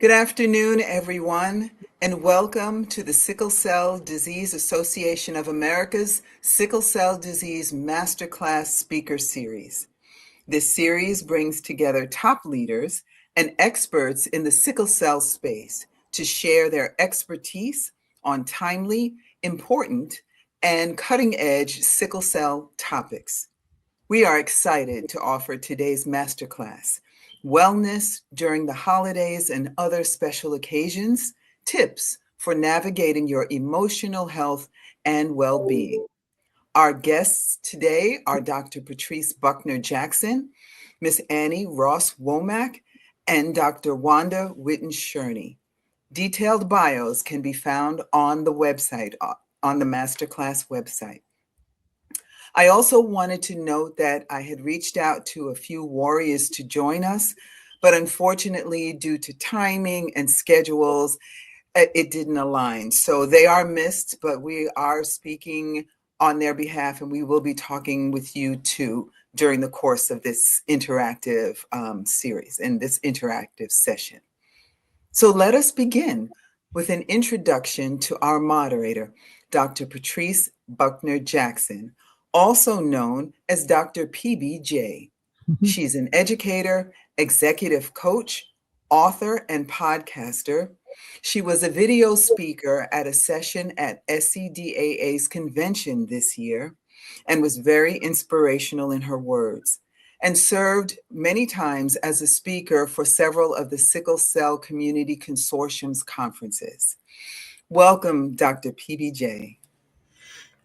Good afternoon, everyone, and welcome to the Sickle Cell Disease Association of America's Sickle Cell Disease Masterclass Speaker Series. This series brings together top leaders and experts in the sickle cell space to share their expertise on timely, important, and cutting-edge sickle cell topics. We are excited to offer today's masterclass, Wellness During the Holidays and Other Special Occasions, Tips for Navigating Your Emotional Health and Well-Being. Our guests today are Dr. Patrice Buckner Jackson, Miss Annie Ross Womack, and Dr. Wanda Witten Sherney. Detailed bios can be found on the website, on the masterclass website. I also wanted to note that I had reached out to a few warriors to join us, but unfortunately, due to timing and schedules, it didn't align. So they are missed, but we are speaking on their behalf, and we will be talking with you too during the course of this interactive series and this interactive session. So let us begin with an introduction to our moderator, Dr. Patrice Buckner Jackson, also known as Dr. PBJ. She's an educator, executive coach, author, and podcaster. She was a video speaker at a session at SCDAA's convention this year and was very inspirational in her words, and served many times as a speaker for several of the Sickle Cell Community Consortium's conferences. Welcome, Dr. PBJ.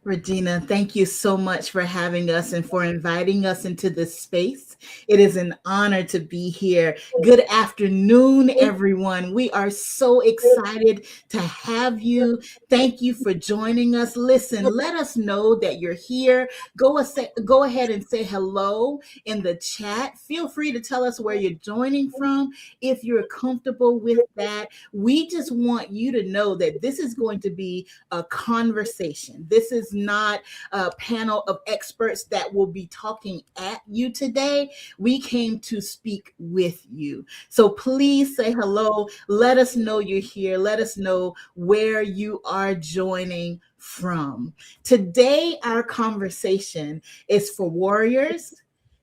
Regina, thank you so much for having us and for inviting us into this space. It is an honor to be here. Good afternoon, everyone. We are so excited to have you. Thank you for joining us. Listen, let us know that you're here. Go ahead and say hello in the chat. Feel free to tell us where you're joining from if you're comfortable with that. We just want you to know that this is going to be a conversation. This is not a panel of experts that will be talking at you today. We came to speak with you. So please say hello. Let us know you're here. Let us know where you are joining from. Today, our conversation is for warriors,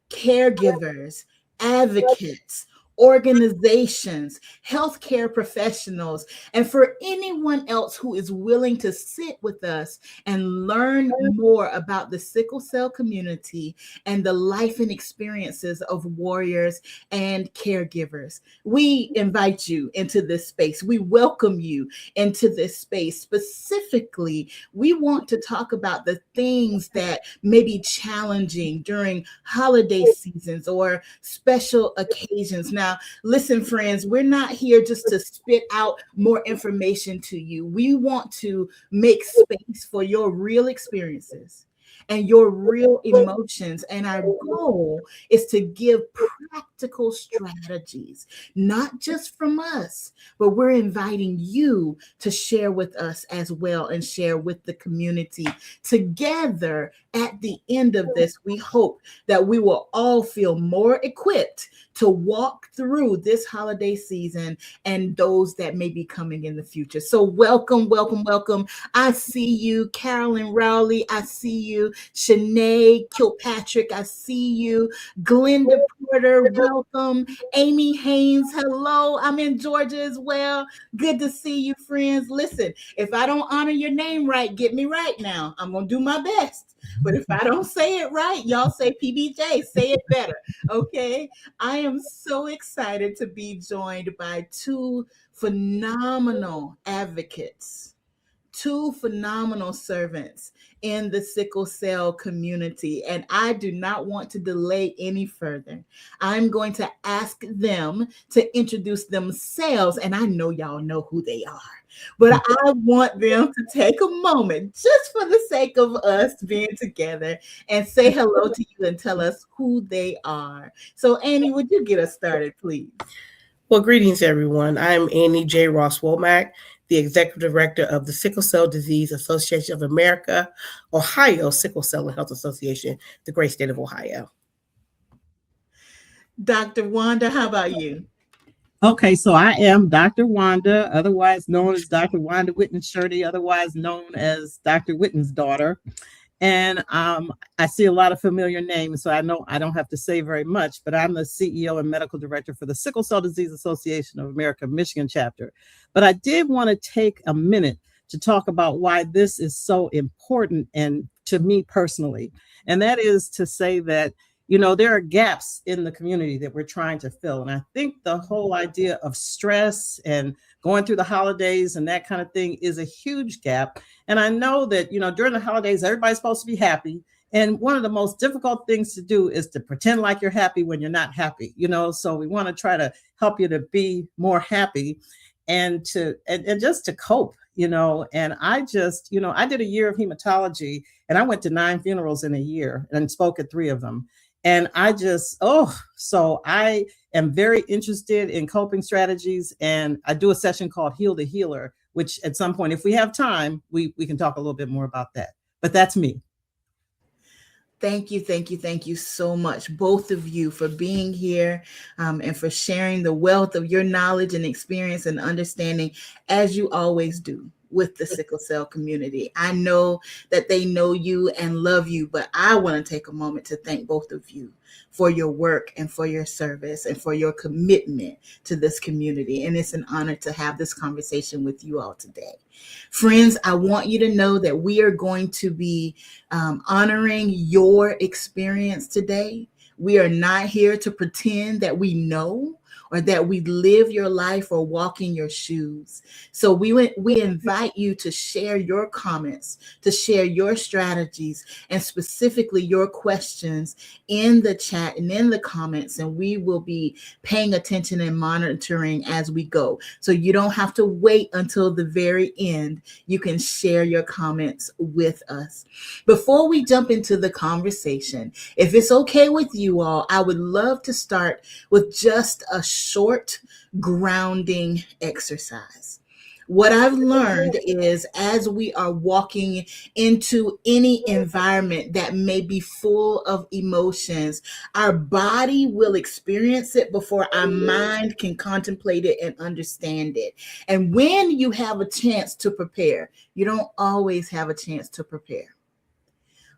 caregivers, advocates, organizations, healthcare professionals, and for anyone else who is willing to sit with us and learn more about the sickle cell community and the life and experiences of warriors and caregivers. We invite you into this space. We welcome you into this space. Specifically, we want to talk about the things that may be challenging during holiday seasons or special occasions. Now, listen, friends, we're not here just to spit out more information to you. We want to make space for your real experiences and your real emotions. And our goal is to give practical strategies, not just from us, but we're inviting you to share with us as well and share with the community. Together, at the end of this, we hope that we will all feel more equipped to walk through this holiday season and those that may be coming in the future. So welcome, welcome, welcome. I see you, Carolyn Rowley. I see you, Shanae Kilpatrick. I see you, Glenda Porter. Welcome, Amy Haynes. Hello, I'm in Georgia as well. Good to see you, friends. Listen, if I don't honor your name right, get me right now. I'm going to do my best. But if I don't say it right, y'all say PBJ, say it better. Okay. I am so excited to be joined by two phenomenal advocates, two phenomenal servants in the sickle cell community. And I do not want to delay any further. I'm going to ask them to introduce themselves. And I know y'all know who they are. But I want them to take a moment just for the sake of us being together and say hello to you and tell us who they are. So, Annie, would you get us started, please? Well, greetings, everyone. I'm Annie J. Ross Womack, the Executive Director of the Sickle Cell Disease Association of America, Ohio Sickle Cell and Health Association, the great state of Ohio. Dr. Wanda, how about you? Okay, so I am Dr. Wanda, otherwise known as Dr. Wanda Whitten Shirley, otherwise known as Dr. Whitten's daughter. And I see a lot of familiar names, so I know I don't have to say very much, but I'm the CEO and medical director for the Sickle Cell Disease Association of America, Michigan chapter. But I did want to take a minute to talk about why this is so important and to me personally. And that is to say that, you know, there are gaps in the community that we're trying to fill. And I think the whole idea of stress and going through the holidays and that kind of thing is a huge gap. And I know that, you know, during the holidays, everybody's supposed to be happy. And one of the most difficult things to do is to pretend like you're happy when you're not happy, you know, so we want to try to help you to be more happy and just to cope, you know. And I just, you know, I did a year of hematology and I went to 9 funerals in a year and spoke at 3 of them. And I just, so I am very interested in coping strategies. And I do a session called Heal the Healer, which at some point, if we have time, we can talk a little bit more about that. But that's me. Thank you so much, both of you, for being here and for sharing the wealth of your knowledge and experience and understanding, as you always do with the sickle cell community. I know that they know you and love you, but I want to take a moment to thank both of you for your work and for your service and for your commitment to this community. And it's an honor to have this conversation with you all today. Friends, I want you to know that we are going to be honoring your experience today. We are not here to pretend that we know or that we live your life or walk in your shoes. So we invite you to share your comments, to share your strategies, and specifically your questions in the chat and in the comments, and we will be paying attention and monitoring as we go. So you don't have to wait until the very end. You can share your comments with us. Before we jump into the conversation, if it's okay with you all, I would love to start with just a short grounding exercise. What I've learned is, as we are walking into any environment that may be full of emotions, our body will experience it before our mind can contemplate it and understand it. And when you have a chance to prepare, you don't always have a chance to prepare.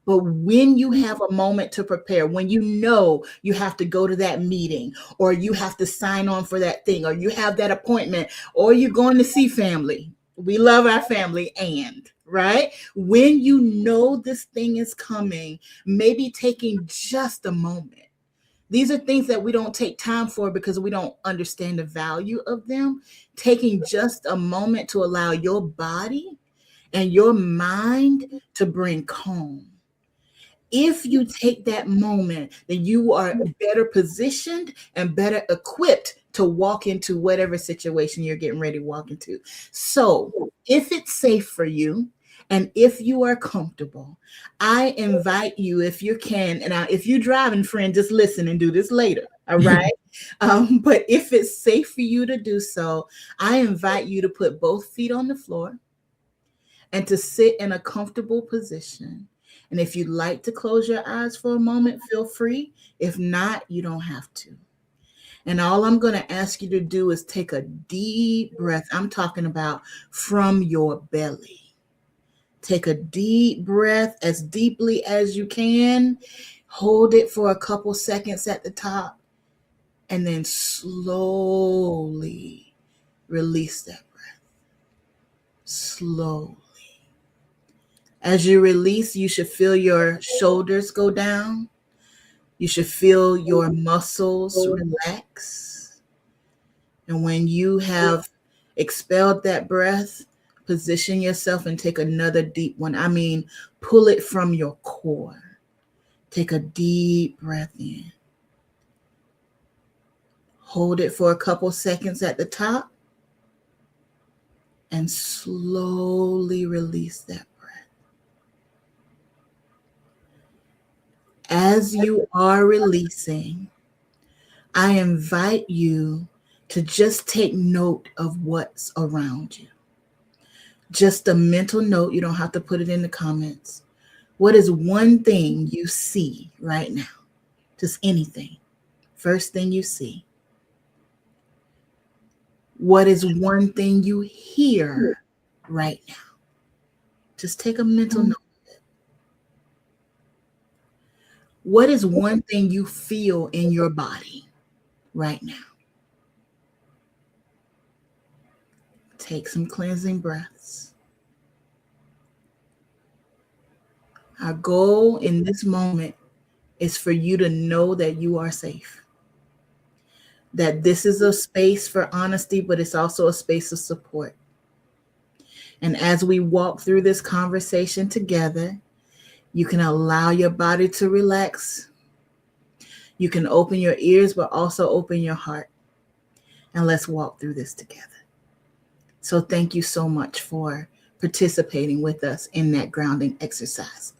But when you have a moment to prepare, when you know you have to go to that meeting, or you have to sign on for that thing, or you have that appointment, or you're going to see family. We love our family, and right? When you know this thing is coming, maybe taking just a moment. These are things that we don't take time for because we don't understand the value of them. Taking just a moment to allow your body and your mind to bring calm. If you take that moment, then you are better positioned and better equipped to walk into whatever situation you're getting ready to walk into. So if it's safe for you, and if you are comfortable, I invite you, if you can, and if you're driving, friend, just listen and do this later, all right? But if it's safe for you to do so, I invite you to put both feet on the floor and to sit in a comfortable position. And if you'd like to close your eyes for a moment, feel free. If not, you don't have to. And all I'm going to ask you to do is take a deep breath. I'm talking about from your belly. Take a deep breath as deeply as you can. Hold it for a couple seconds at the top. And then slowly release that breath. Slowly. As you release, you should feel your shoulders go down. You should feel your muscles relax. And when you have expelled that breath, position yourself and take another deep one. I mean, pull it from your core. Take a deep breath in. Hold it for a couple seconds at the top. And slowly release that. As you are releasing, I invite you to just take note of what's around you. Just a mental note. You don't have to put it in the comments. What is one thing you see right now? Just anything. First thing you see. What is one thing you hear right now? Just take a mental note. What is one thing you feel in your body right now? Take some cleansing breaths. Our goal in this moment is for you to know that you are safe. That this is a space for honesty, but it's also a space of support. And as we walk through this conversation together, you can allow your body to relax. You can open your ears, but also open your heart. And let's walk through this together. So thank you so much for participating with us in that grounding exercise.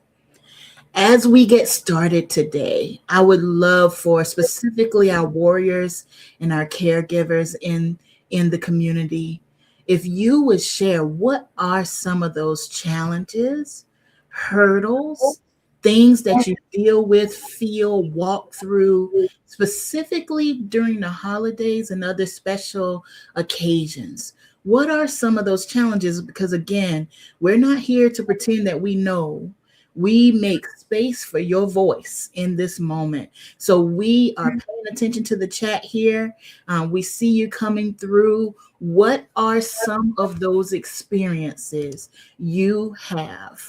As we get started today, I would love for specifically our warriors and our caregivers in the community, if you would share what are some of those challenges, hurdles, things that you deal with, feel, walk through, specifically during the holidays and other special occasions. What are some of those challenges? Because again, we're not here to pretend that we know. We make space for your voice in this moment. So we are paying attention to the chat here. We see you coming through. What are some of those experiences you have?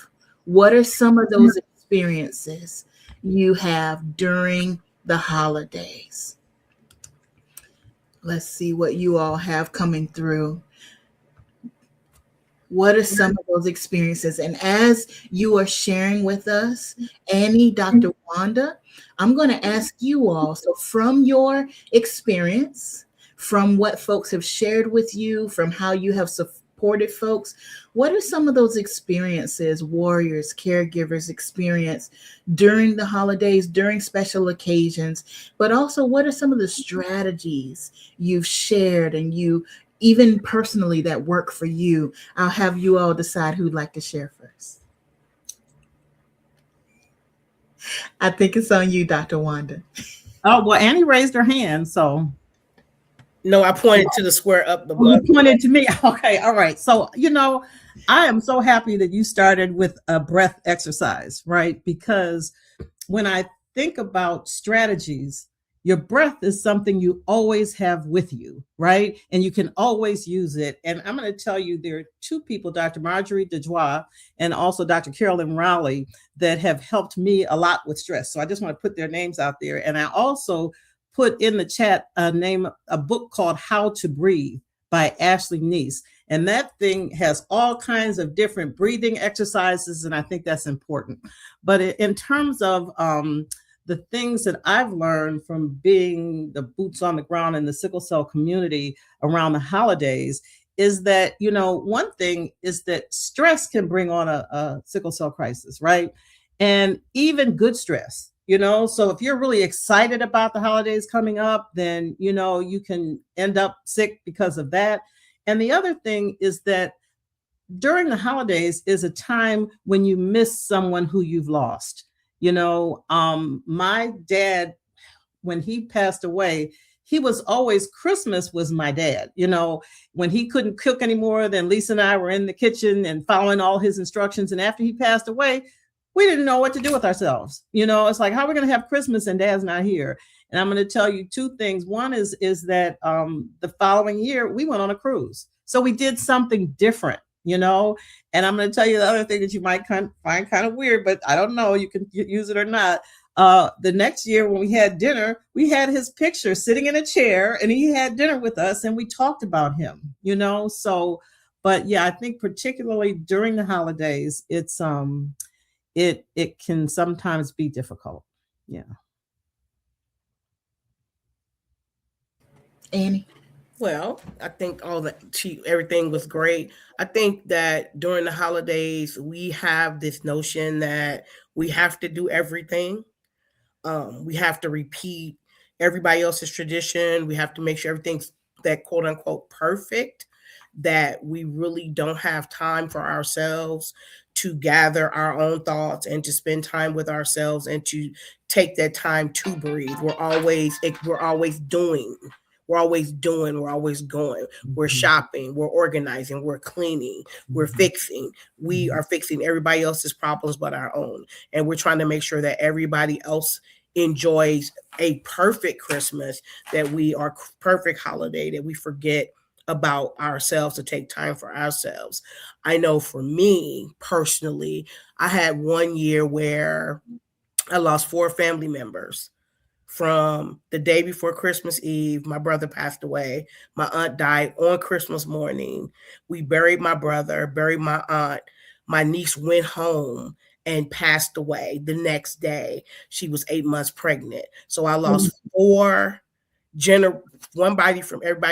What are some of those experiences you have during the holidays? Let's see what you all have coming through. What are some of those experiences? And as you are sharing with us, Annie, Dr. Wanda, I'm going to ask you all, so from your experience, from what folks have shared with you, from how you have supported folks, what are some of those experiences warriors, caregivers experience during the holidays, during special occasions, but also what are some of the strategies you've shared and you even personally that work for you? I'll have you all decide who'd like to share first. I think it's on you, Dr. Wanda. Oh, well, Annie raised her hand, so. No, I pointed to the square up the button. You pointed to me. Okay, all right. So, I am so happy that you started with a breath exercise, right? Because when I think about strategies, your breath is something you always have with you, right? And you can always use it. And I'm going to tell you, there are two people, Dr. Marjorie DeJoie and also Dr. Carolyn Rowley, that have helped me a lot with stress. So I just want to put their names out there. And I also put in the chat a book called How to Breathe by Ashley Neese. And that thing has all kinds of different breathing exercises. And I think that's important. But in terms of the things that I've learned from being the boots on the ground in the sickle cell community around the holidays is that, one thing is that stress can bring on a sickle cell crisis, right? And even good stress, so if you're really excited about the holidays coming up, then, you can end up sick because of that. And the other thing is that during the holidays is a time when you miss someone who you've lost. My dad, when he passed away, he was always, Christmas was my dad. When he couldn't cook anymore, then Lisa and I were in the kitchen and following all his instructions. And after he passed away, we didn't know what to do with ourselves. It's like, how are we going to have Christmas and Dad's not here? And I'm going to tell you two things. One is that the following year we went on a cruise. So we did something different. And I'm going to tell you the other thing that you might find kind of weird, but I don't know, you can use it or not. The next year when we had dinner, we had his picture sitting in a chair and he had dinner with us and we talked about him, so, but yeah, I think particularly during the holidays, it's, it can sometimes be difficult. Yeah. Annie? Well, I think everything was great. I think that during the holidays, we have this notion that we have to do everything. We have to repeat everybody else's tradition. We have to make sure everything's that quote unquote perfect, that we really don't have time for ourselves to gather our own thoughts and to spend time with ourselves and to take that time to breathe. We're always doing. We're always doing, we're always going, we're shopping, we're organizing, we're cleaning, we're fixing. We are fixing everybody else's problems but our own. And we're trying to make sure that everybody else enjoys a perfect Christmas, that we are perfect holiday, that we forget about ourselves to take time for ourselves. I know for me personally, I had one year where I lost 4 family members. From the day before Christmas Eve, my brother passed away. My aunt died on Christmas morning. We buried my brother, buried my aunt. My niece went home and passed away the next day. She was 8 months pregnant. So I lost everybody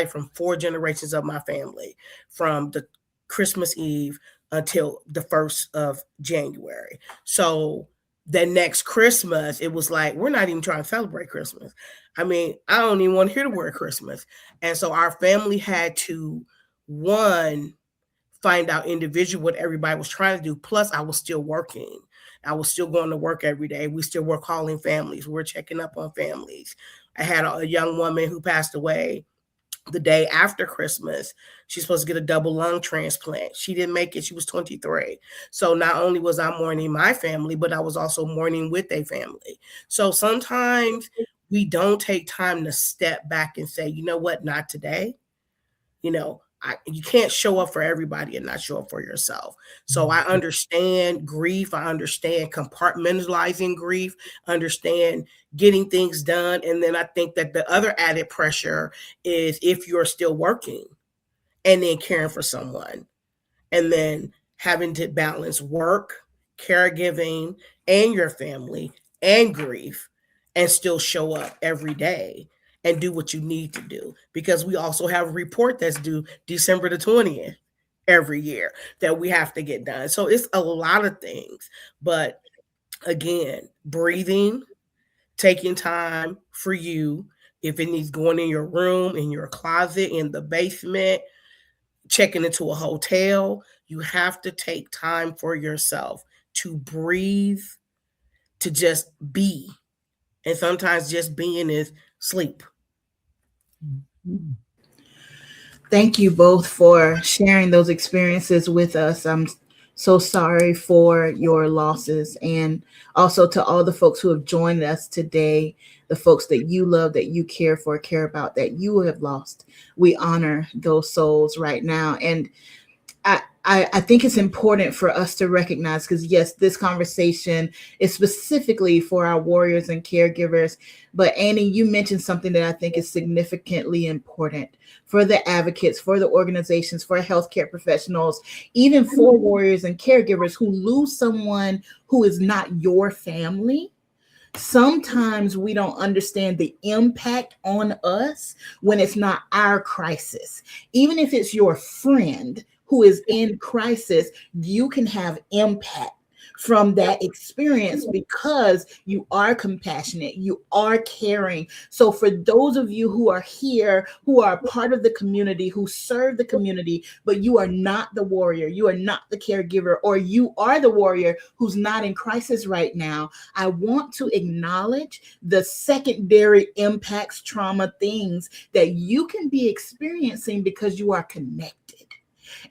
from 4 generations of my family, from the Christmas Eve until the 1st of January. So the next Christmas, it was like, we're not even trying to celebrate Christmas. I mean, I don't even want to hear the word Christmas. And so our family had to, one, find out individually what everybody was trying to do. Plus, I was still working. I was still going to work every day. We still were calling families. We were checking up on families. I had a young woman who passed away the day after Christmas. She's supposed to get a double lung transplant. She didn't make it. She was 23. So not only was I mourning my family, but I was also mourning with a family. So sometimes we don't take time to step back and say, you know what, not today. You know, you can't show up for everybody and not show up for yourself. So I understand grief. I understand compartmentalizing grief, understand getting things done. And then I think that the other added pressure is if you're still working and then caring for someone, and then having to balance work, caregiving, and your family and grief, and still show up every day and do what you need to do. Because we also have a report that's due December the 20th every year that we have to get done. So it's a lot of things. But again, breathing, taking time for you, if it needs going in your room, in your closet, in the basement, checking into a hotel, you have to take time for yourself to breathe, to just be. And sometimes just being is sleep. Thank you both for sharing those experiences with us. I'm so sorry for your losses, and also to all the folks who have joined us today, the folks that you love, that you care for, care about, that you have lost. We honor those souls right now. And I think it's important for us to recognize, because yes, this conversation is specifically for our warriors and caregivers. But Annie, you mentioned something that I think is significantly important for the advocates, for the organizations, for healthcare professionals, even for warriors and caregivers who lose someone who is not your family. Sometimes we don't understand the impact on us when it's not our crisis. Even if it's your friend who is in crisis, you can have impact from that experience because you are compassionate, you are caring. So for those of you who are here, who are part of the community, who serve the community, but you are not the warrior, you are not the caregiver, or you are the warrior who's not in crisis right now, I want to acknowledge the secondary impacts, trauma, things that you can be experiencing because you are connected.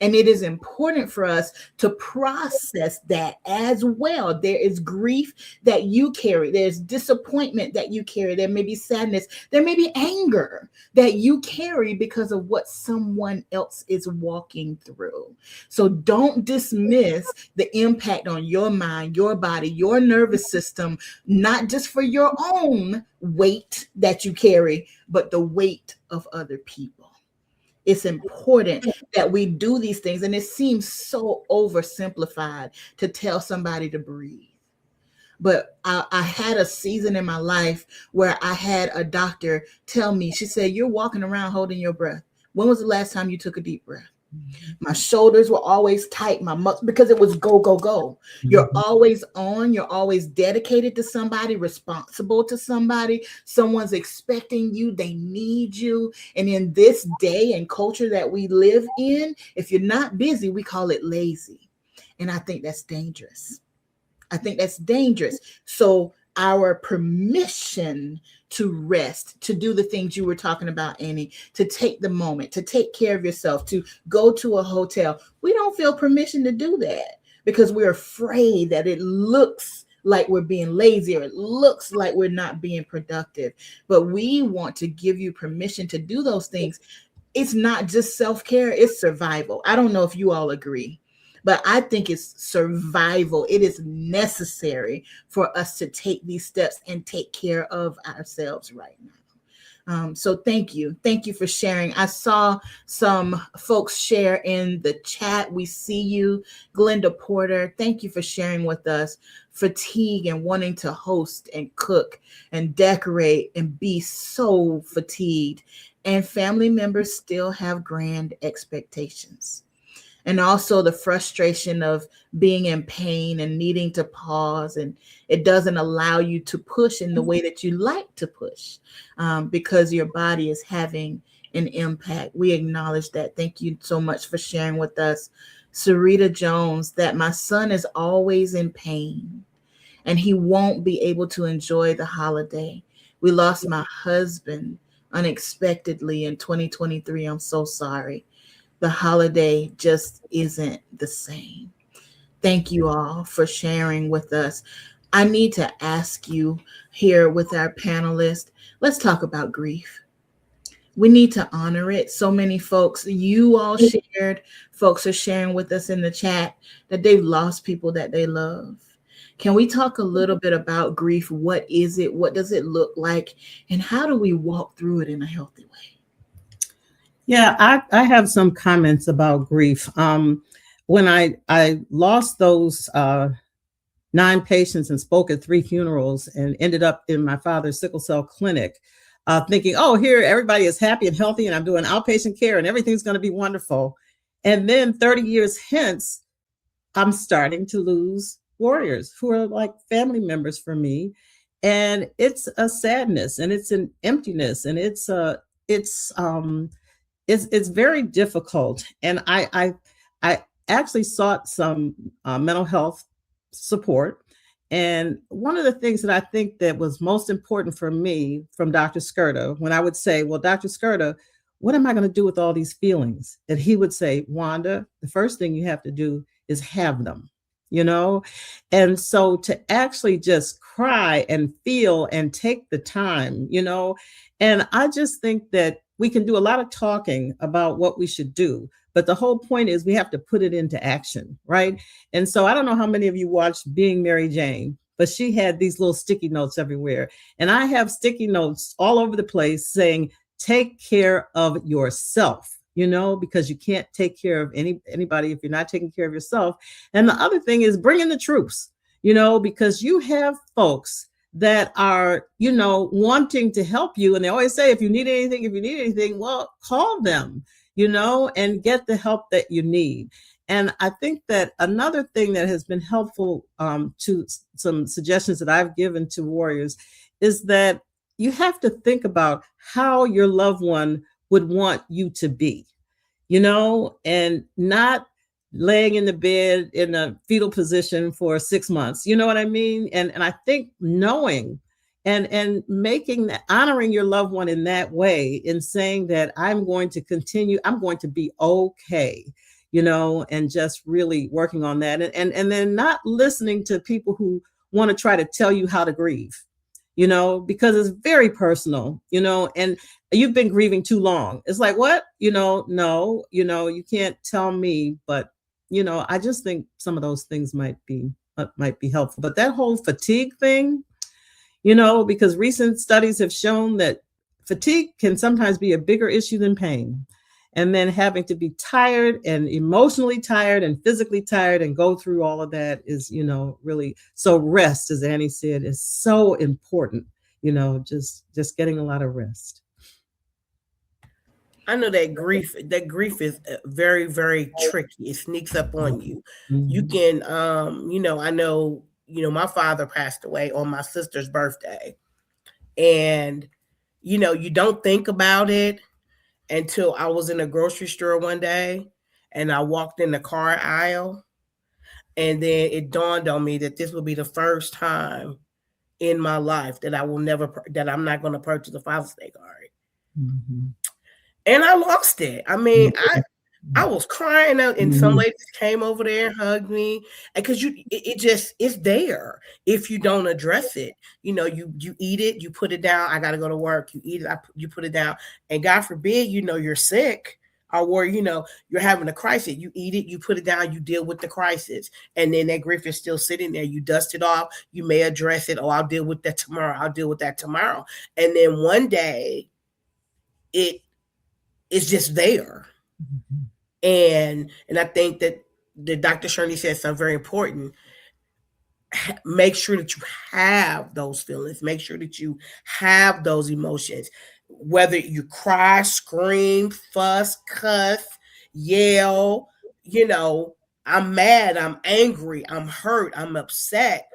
And it is important for us to process that as well. There is grief that you carry. There's disappointment that you carry. There may be sadness. There may be anger that you carry because of what someone else is walking through. So don't dismiss the impact on your mind, your body, your nervous system, not just for your own weight that you carry, but the weight of other people. It's important that we do these things. And it seems so oversimplified to tell somebody to breathe. But I had a season in my life where I had a doctor tell me, she said, you're walking around holding your breath. When was the last time you took a deep breath? My shoulders were always tight, my muscles, because it was go, go, go. You're always on, you're always dedicated to somebody, responsible to somebody. Someone's expecting you, they need you. And in this day and culture that we live in, if you're not busy, we call it lazy. And I think that's dangerous. So our permission to rest, to do the things you were talking about, Annie, to take the moment, to take care of yourself, to go to a hotel. We don't feel permission to do that because we're afraid that it looks like we're being lazy or it looks like we're not being productive. But we want to give you permission to do those things. It's not just self-care, it's survival. I don't know if you all agree, but I think it's survival. It is necessary for us to take these steps and take care of ourselves right now. So thank you. Thank you for sharing. I saw some folks share in the chat. We see you, Glenda Porter. Thank you for sharing with us. Fatigue and wanting to host and cook and decorate and be so fatigued. And family members still have grand expectations. And also the frustration of being in pain and needing to pause, and it doesn't allow you to push in the way that you like to push because your body is having an impact. We acknowledge that. Thank you so much for sharing with us. Sarita Jones, that my son is always in pain and he won't be able to enjoy the holiday. We lost my husband unexpectedly in 2023. I'm so sorry. The holiday just isn't the same. Thank you all for sharing with us. I need to ask you here with our panelists, let's talk about grief. We need to honor it. So many folks, you all shared, folks are sharing with us in the chat that they've lost people that they love. Can we talk a little bit about grief? What is it? What does it look like? And how do we walk through it in a healthy way? Yeah, I have some comments about grief. When I lost those 9 patients and spoke at 3 funerals and ended up in my father's sickle cell clinic, thinking, oh, here everybody is happy and healthy and I'm doing outpatient care and everything's going to be wonderful. And then 30 years hence, I'm starting to lose warriors who are like family members for me. And it's a sadness and it's an emptiness and it's very difficult. And I actually sought some mental health support. And one of the things that I think that was most important for me from Dr. Skirta, when I would say, well, Dr. Skirta, what am I going to do with all these feelings? And he would say, Wanda, the first thing you have to do is have them, you know? And so to actually just cry and feel and take the time, you know? And I just think that we can do a lot of talking about what we should do, but the whole point is we have to put it into action, right? And so I don't know how many of you watched Being Mary Jane, but she had these little sticky notes everywhere. And I have sticky notes all over the place saying, take care of yourself, you know, because you can't take care of anybody if you're not taking care of yourself. And the other thing is bring in the troops, you know, because you have folks that are, you know, wanting to help you. And they always say, if you need anything, well, call them, you know, and get the help that you need. And I think that another thing that has been helpful to some suggestions that I've given to warriors is that you have to think about how your loved one would want you to be, you know, and not laying in the bed in a fetal position for 6 months. You know what I mean? And I think knowing and making that, honoring your loved one in that way, in saying that I'm going to continue, I'm going to be okay, you know, and just really working on that. And then not listening to people who want to try to tell you how to grieve, you know, because it's very personal, you know, and you've been grieving too long. It's like, what? You know, no, you know, you can't tell me, but you know, I just think some of those things might be helpful. But that whole fatigue thing, you know, because recent studies have shown that fatigue can sometimes be a bigger issue than pain. And then having to be tired and emotionally tired and physically tired and go through all of that is, you know, really, so rest, as Annie said, is so important, you know, just getting a lot of rest. I know that grief is very, very tricky. It sneaks up on you. Mm-hmm. You can, you know, I know, you know, my father passed away on my sister's birthday, and, you know, you don't think about it until I was in a grocery store one day and I walked in the car aisle, and then it dawned on me that this would be the first time in my life that I'm not going to purchase a Father's Day card. Mhm. And I lost it. I mean, I was crying out, and some ladies came over there and hugged me, because it's there. If you don't address it, you eat it, you put it down. I got to go to work. You eat it, you put it down, and God forbid, you're sick, or you're having a crisis. You eat it, you put it down, you deal with the crisis, and then that grief is still sitting there. You dust it off. You may address it. Oh, I'll deal with that tomorrow. I'll deal with that tomorrow, and then one day, it's just there. And I think that Dr. Shirley said something very important. Make sure that you have those feelings. Make sure that you have those emotions. Whether you cry, scream, fuss, cuss, yell, I'm mad, I'm angry, I'm hurt, I'm upset.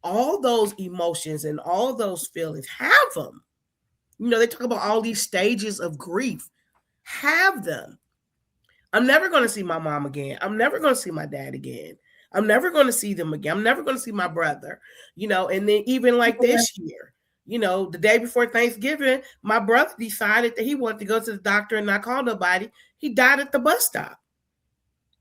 All those emotions and all those feelings, have them. They talk about all these stages of grief. Have them. I'm never going to see my mom again. I'm never going to see my dad again. I'm never going to see them again. I'm never going to see my brother, and then even like this year, the day before Thanksgiving, my brother decided that he wanted to go to the doctor and not call nobody. He died at the bus stop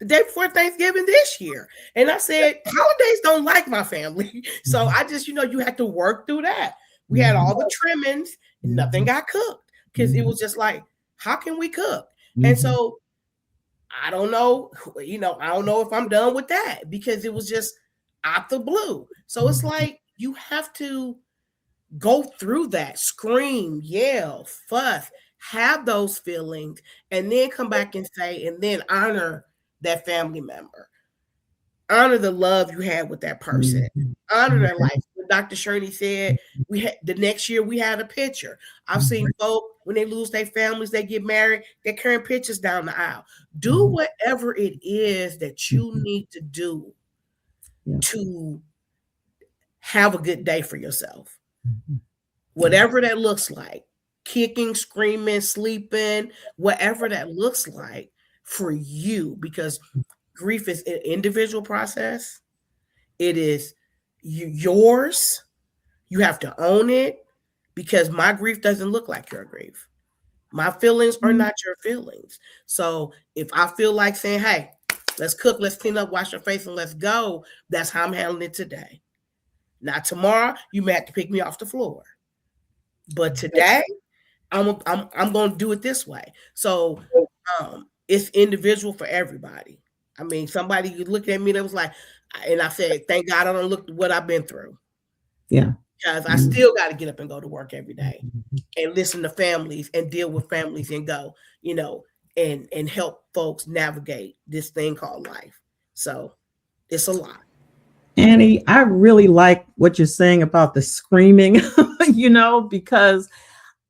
the day before Thanksgiving this year. And I said, holidays don't like my family. So I just, you have to work through that. We had all the trimmings and nothing got cooked, because it was just like, how can we cook? And so I don't know, I don't know if I'm done with that, because it was just out the blue. So it's like, you have to go through that, scream, yell, fuss, have those feelings, and then come back and say, and then honor that family member. Honor the love you had with that person. Honor their life. When Dr. Shirley said, the next year we had a picture. I've seen folks, when they lose their families, they get married, they're carrying pictures down the aisle. Do whatever it is that you need to do to have a good day for yourself. Whatever that looks like. Kicking, screaming, sleeping, whatever that looks like for you, because grief is an individual process. It is yours. You have to own it, because my grief doesn't look like your grief. My feelings are not your feelings. So if I feel like saying, hey, let's cook, let's clean up, wash your face, and let's go, that's how I'm handling it today. Now, tomorrow, you may have to pick me off the floor. But today, I'm going to do it this way. So it's individual for everybody. I mean, somebody you look at me that was like, and I said, thank God I don't look what I've been through. Yeah. Because I still got to get up and go to work every day and listen to families and deal with families and go, and help folks navigate this thing called life. So it's a lot. Annie, I really like what you're saying about the screaming, because,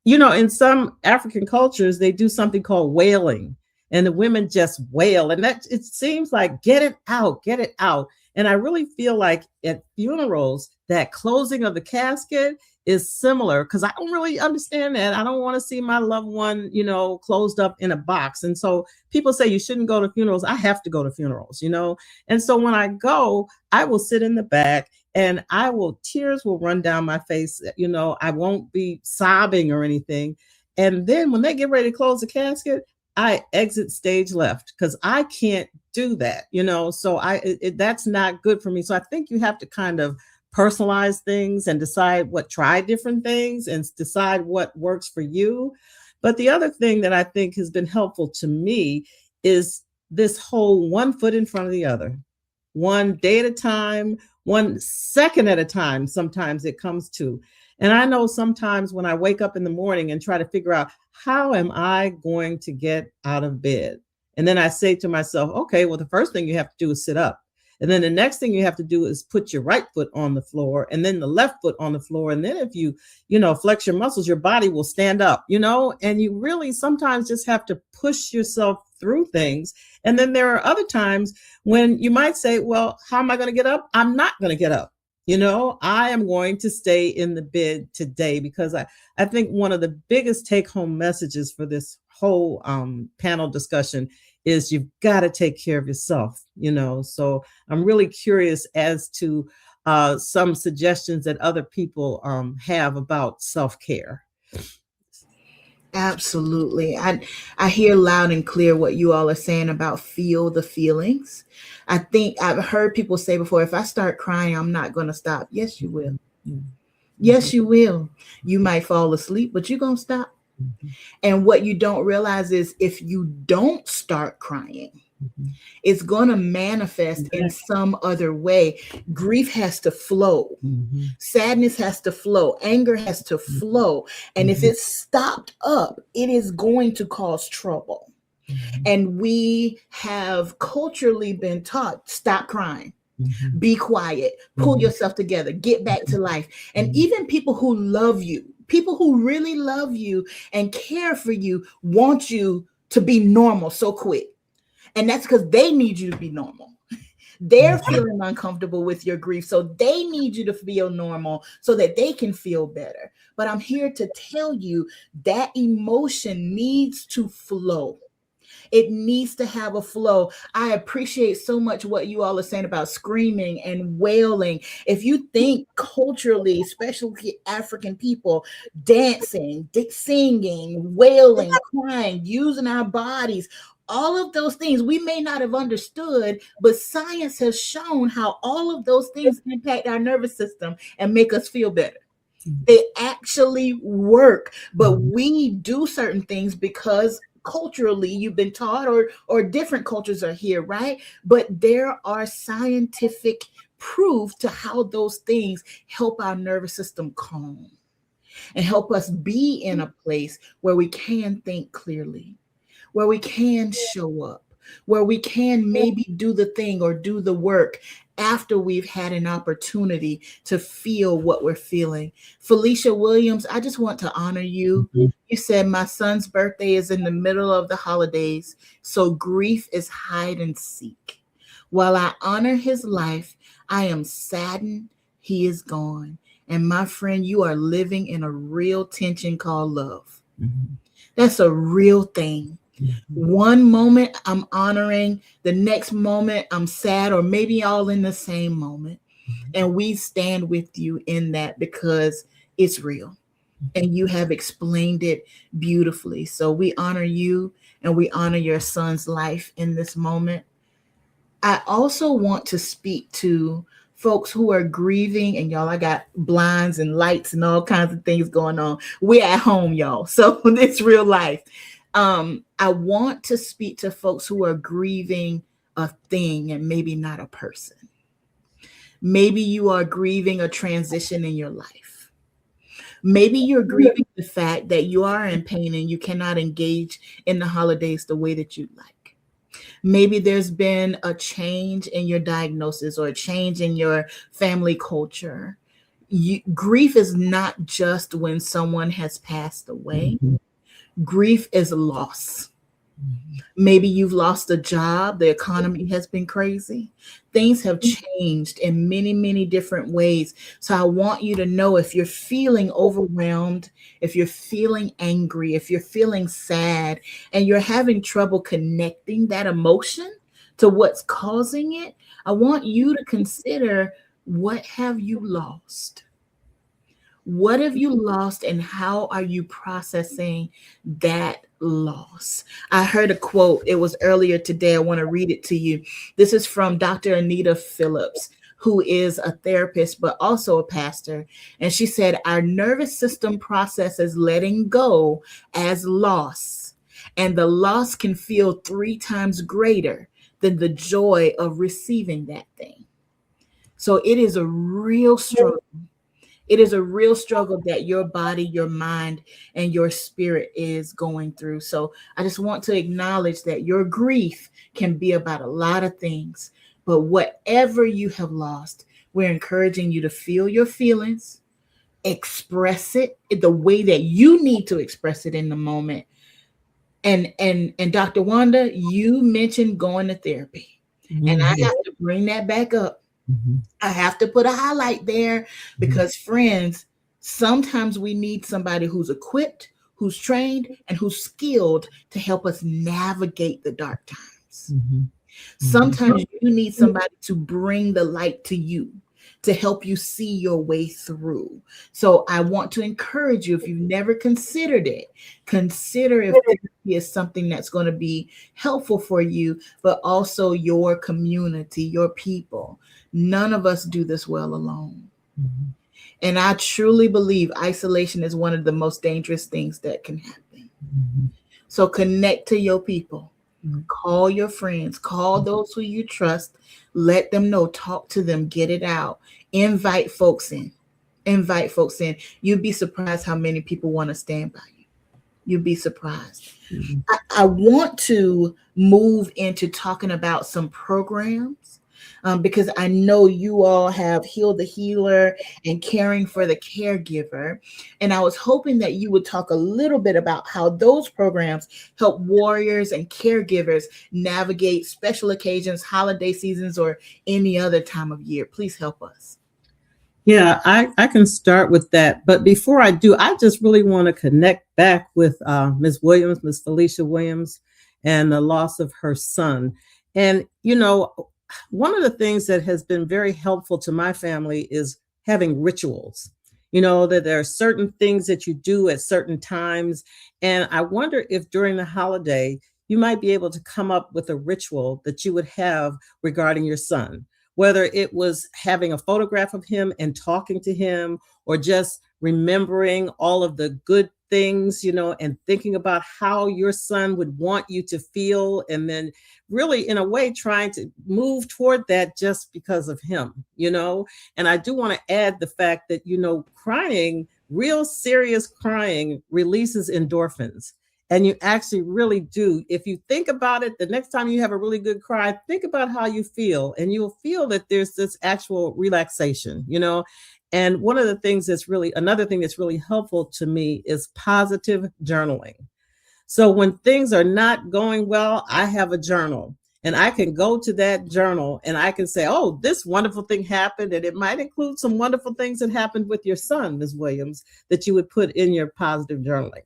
in some African cultures, they do something called wailing, and the women just wail. And that, it seems like, get it out, get it out. And I really feel like at funerals, that closing of the casket is similar, because I don't really understand that. I don't want to see my loved one, closed up in a box. And so people say you shouldn't go to funerals. I have to go to funerals, And so when I go, I will sit in the back, and tears will run down my face. I won't be sobbing or anything. And then when they get ready to close the casket, I exit stage left, because I can't do that, so that's not good for me. So I think you have to kind of personalize things and try different things and decide what works for you. But the other thing that I think has been helpful to me is this whole one foot in front of the other, one day at a time, 1 second at a time. Sometimes it comes to. And I know sometimes when I wake up in the morning and try to figure out, how am I going to get out of bed? And then I say to myself, okay, well, the first thing you have to do is sit up. And then the next thing you have to do is put your right foot on the floor, and then the left foot on the floor. And then if you flex your muscles, your body will stand up, and you really sometimes just have to push yourself through things. And then there are other times when you might say, well, how am I going to get up? I'm not going to get up. I am going to stay in the bed today, because I think one of the biggest take home messages for this whole panel discussion is you've got to take care of yourself, So I'm really curious as to some suggestions that other people have about self-care. Absolutely. I hear loud and clear what you all are saying about feel the feelings. I think I've heard people say before, if I start crying, I'm not going to stop. Yes, you will. Mm-hmm. Yes, you will. You might fall asleep, but you're going to stop. Mm-hmm. And what you don't realize is if you don't start crying, Mm-hmm. it's going to manifest in some other way. Grief has to flow. Mm-hmm. Sadness has to flow. Anger has to flow. And if it's stopped up, it is going to cause trouble. Mm-hmm. And we have culturally been taught, stop crying. Mm-hmm. Be quiet, pull yourself together, get back to life. And even people who love you, people who really love you and care for you, want you to be normal so quick. And that's because they need you to be normal. They're feeling uncomfortable with your grief, so they need you to feel normal so that they can feel better. But I'm here to tell you that emotion needs to flow. It needs to have a flow. I appreciate so much what you all are saying about screaming and wailing. If you think culturally, especially African people, dancing, singing, wailing, crying, using our bodies, all of those things we may not have understood, but science has shown how all of those things impact our nervous system and make us feel better. They actually work, but we do certain things because culturally you've been taught, or different cultures are here, right? But there are scientific proof to how those things help our nervous system calm and help us be in a place where we can think clearly, where we can show up, where we can maybe do the thing or do the work after we've had an opportunity to feel what we're feeling. Felicia Williams, I just want to honor you. You said my son's birthday is in the middle of the holidays, so grief is hide and seek. While I honor his life, I am saddened he is gone. And my friend, you are living in a real tension called love. That's a real thing. One moment I'm honoring, the next moment I'm sad, or maybe all in the same moment. And we stand with you in that because it's real. And you have explained it beautifully. So we honor you and we honor your son's life in this moment. I also want to speak to folks who are grieving, and y'all, I got blinds and lights and all kinds of things going on. We're at home, y'all. So it's real life. I want to speak to folks who are grieving a thing and maybe not a person. Maybe you are grieving a transition in your life. Maybe you're grieving the fact that you are in pain and you cannot engage in the holidays the way that you'd like. Maybe there's been a change in your diagnosis or a change in your family culture. Grief is not just when someone has passed away. Grief is loss. Maybe you've lost a job. The economy has been crazy. Things have changed in many, many different ways. So I want you to know, if you're feeling overwhelmed, if you're feeling angry, if you're feeling sad, and you're having trouble connecting that emotion to what's causing it, I want you to consider, what have you lost? What have you lost, and how are you processing that loss? I heard a quote. It was earlier today. I want to read it to you. This is from Dr. Anita Phillips, who is a therapist, but also a pastor. And she said, our nervous system processes letting go as loss, and the loss can feel 3 times greater than the joy of receiving that thing. So it is a real struggle. It is a real struggle that your body, your mind, and your spirit is going through. So I just want to acknowledge that your grief can be about a lot of things, but whatever you have lost, we're encouraging you to feel your feelings, express it the way that you need to express it in the moment. And Dr. Wanda, you mentioned going to therapy, and I have to bring that back up. I have to put a highlight there because, friends, sometimes we need somebody who's equipped, who's trained, and who's skilled to help us navigate the dark times. Sometimes you need somebody to bring the light to you. to help you see your way through. So I want to encourage you, if you've never considered it, consider if therapy is something that's going to be helpful for you, but also your community, your people. None of us do this well alone. Mhm. And I truly believe isolation is one of the most dangerous things that can happen. Mhm. So connect to your people. Mhm. Call your friends, call those who you trust, let them know, talk to them, get it out, invite folks in. Invite folks in. You'd be surprised how many people want to stand by you. You'd be surprised. Mhm. I want to move into talking about some programs because I know you all have Heal the Healer and Caring for the Caregiver. And I was hoping that you would talk a little bit about how those programs help warriors and caregivers navigate special occasions, holiday seasons, or any other time of year. Please help us. Yeah, I can start with that. But before I do, I just really want to connect back with Ms. Williams, Ms. Felicia Williams, and the loss of her son. And, one of the things that has been very helpful to my family is having rituals. That there are certain things that you do at certain times. And I wonder if during the holiday, you might be able to come up with a ritual that you would have regarding your son, whether it was having a photograph of him and talking to him, or just remembering all of the good things, and thinking about how your son would want you to feel. And then really, in a way, trying to move toward that just because of him. And I do want to add the fact that, crying, real serious crying, releases endorphins. And you actually really do. If you think about it, the next time you have a really good cry, think about how you feel, and you'll feel that there's this actual relaxation. And another thing that's really helpful to me is positive journaling. So when things are not going well, I have a journal, and I can go to that journal and I can say, oh, this wonderful thing happened. And it might include some wonderful things that happened with your son, Ms. Williams, that you would put in your positive journaling.